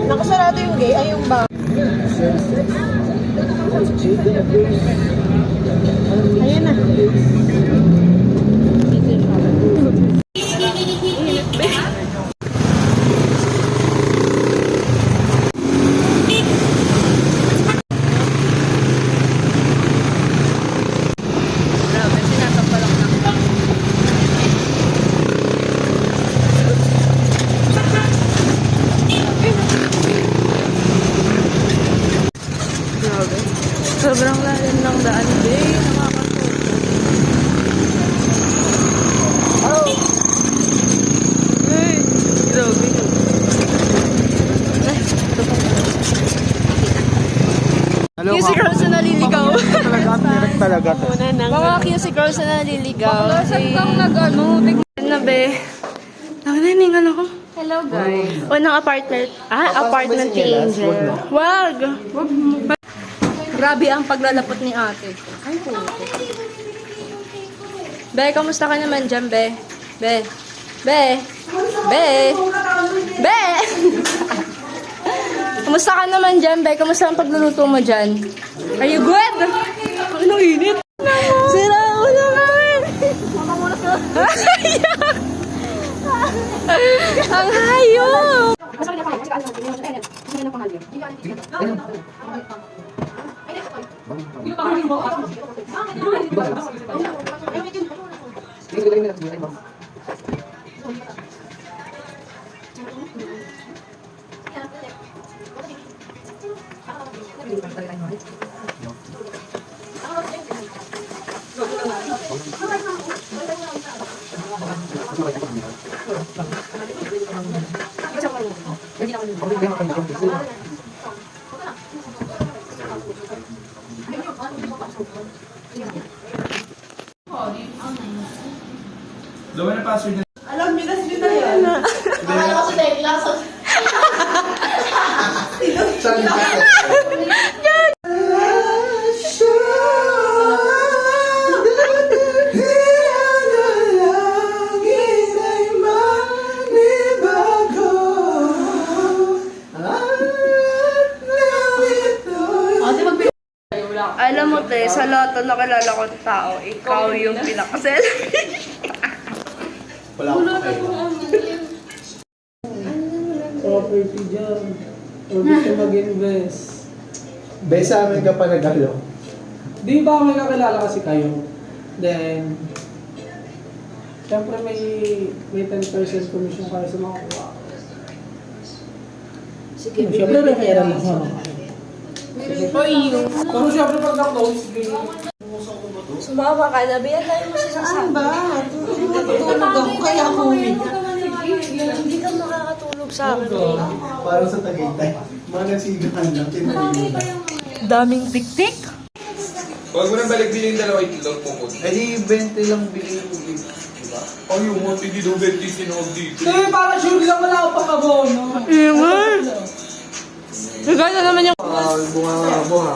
Nakasarado yung gate, ay yung ba? Ayan na. Sobrang lalim ng daan, babe. Nakakatulog. Oh! Hey! Grabe. Ay, ito pa. QC girls na naliligaw. Talaga. Mga QC girls na naliligaw. Saan kang nag-ano? Tignan na, be. Nakaningan ako. Hello, guys. Unang apartment. Apartment ni Angel. Wag! Wag mo. Grabe ang paglalapot ni ate. Ay, puto. Be, kamusta ka naman dyan, Be? Be? Be? Be? Be? Kamusta ka naman dyan, Be? Kamusta ang pagluluto mo dyan? Are you good? Anong init? Sira ako naman! Ang hayop! Lawan na password na. Alam, minas nyo na yan. Akala ko sa tekla. Alam mo, te, sa lahat na nakilala ko ng tao, ikaw yung pinaka-selfie. Wala akong Property dyan. O gusto mag-invest. Bes sa amin ka pa nagalo. Di ba may kakilala kasi kayo? Then, syempre may 10% commission kayo sa mga kuha. Sige, Syempre may kaya lang ako. for you. Pero syempre pag na-close, Sumawa ka na, Bea, tayo mo Saan ba? Natutulog ako, kaya ako Hindi ka makakatulog sa akin. Para sa Tagaytay. Mga nasigahan lang. Daming tik-tik. Huwag mo nang balik bilhin dalawa itlog mo. Eh di 20 lang bilhin mo. Diba? Ay, yung mga hindi daw 20 sinawag dito. Hindi, para sure lang wala akong pang-abono. Iwan. Nagaya naman yung... Bunga nga po ha.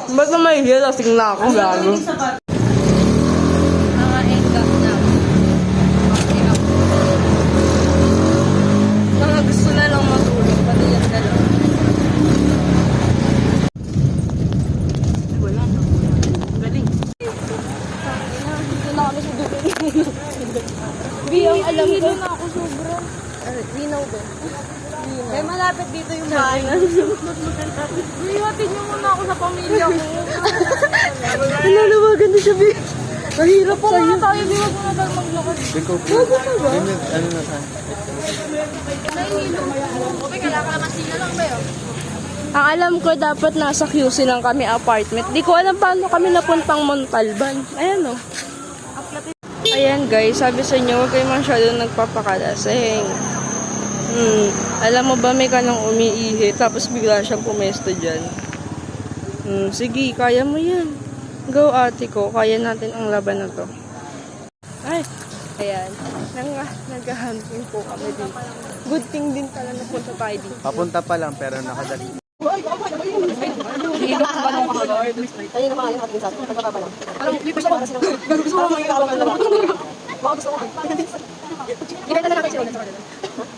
Ba't na may hila? Tingnan ako, gago. Mga engag na. Mga gusto na lang matulog. Pati yung dalawa. Wala na. Galing. Dito na kami sa dulo. Biyang alam ko. Na ako sobra. Linaw ba? Kaya malapit dito yung bahay. Iwatin niyo muna ako sa pamilya ko. Nalalawagan na siya, Bi. Mahirap sa'yo. Pumunta tayo, Bi. Wag mo na tayo maglakad. Ikaw po. Ano na saan? Okay, kailangan naman sila lang ba yun? Ang alam ko, dapat nasa QC lang kami apartment. Di ko alam paano kami napuntang Montalban. Ayan, o. Ayan, guys. Sabi sa inyo, huwag kayo masyadong nagpapakalasing. Alam mo ba may kanang umiihi tapos bigla siyang pumesto dyan. Sige, kaya mo yan. Go, ate ko. Kaya natin ang laban na to. Ay, ayan. Nag-hunting po kami dito. Good thing din pala na punta tayo dito. Papunta pa lang pero nakadali. Hilok ba nung mga Lord? Ayun naman yung ating sabi. Pagkaka pa lang. Parang gusto ko kasi. Gusto ko mga ikaw. Baka gusto ko. Ibenta na natin sila.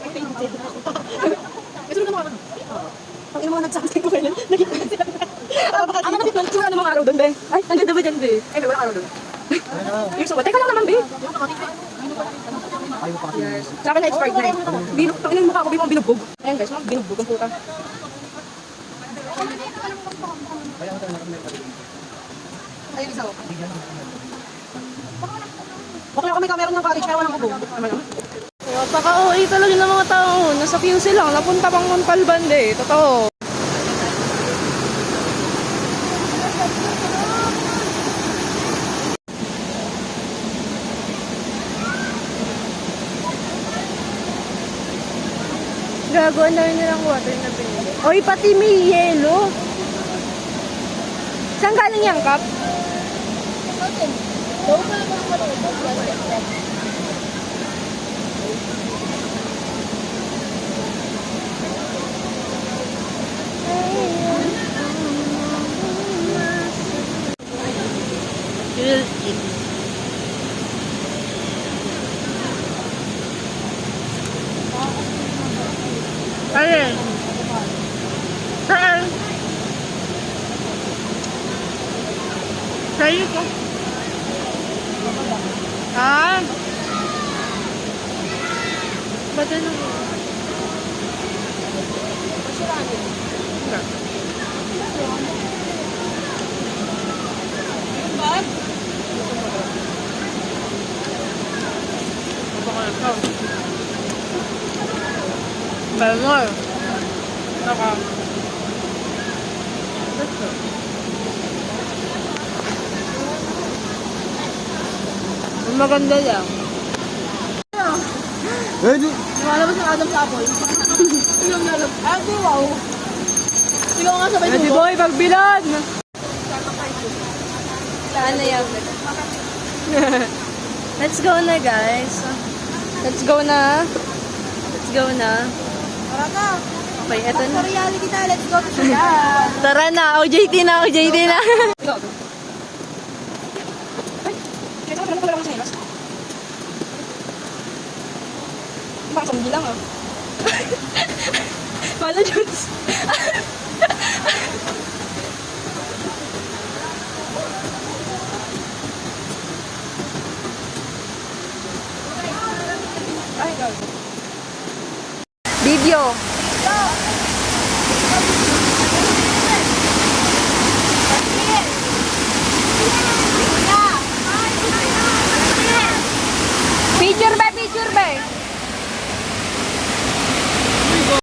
Kasi naman ako. Ang ina mga nagsasabi ko kailan, naging sila. Ang nagsimula ng mga araw doon, be. Ay, nandun ba dyan, be? Ay, wala araw doon. Yung suba, teka lang naman, be. Yes. Sa akin na expired na eh. Tangin mo mukha ko, be, mga binugbog. Ayan guys, mga binugbog ang puta. Ayun, isa. Okay ako may camera ng college, kaya walang bubog. Paka-OA talaga ng mga tao. Nasa QC lang, napunta pang Montalban eh. Totoo. Gago, ang dami nilang water na pinili. Oy, pati may yelo. Saan galing yung cup? Will eat. Ayun. Saan? Sa'yo ko. Ah. Ba't ano? Enggak. Bango. Saka. Maganda lang. Lumalabas ng Adam sa Apple. Tingnan nga lang. Ah, di wow. Tingnan nga sabay Ready boy, pagbilad! Saan na yan? Let's go na guys. Let's go na. Let's go na. Tara na. Okay, eto na. Sa reality na, let's go to Sudan. Tara na, OJT na, OJT na. Kaya naman pala ako sa hilas. Baka sambi lang ah. Pala, Jones. Ay, God. Video.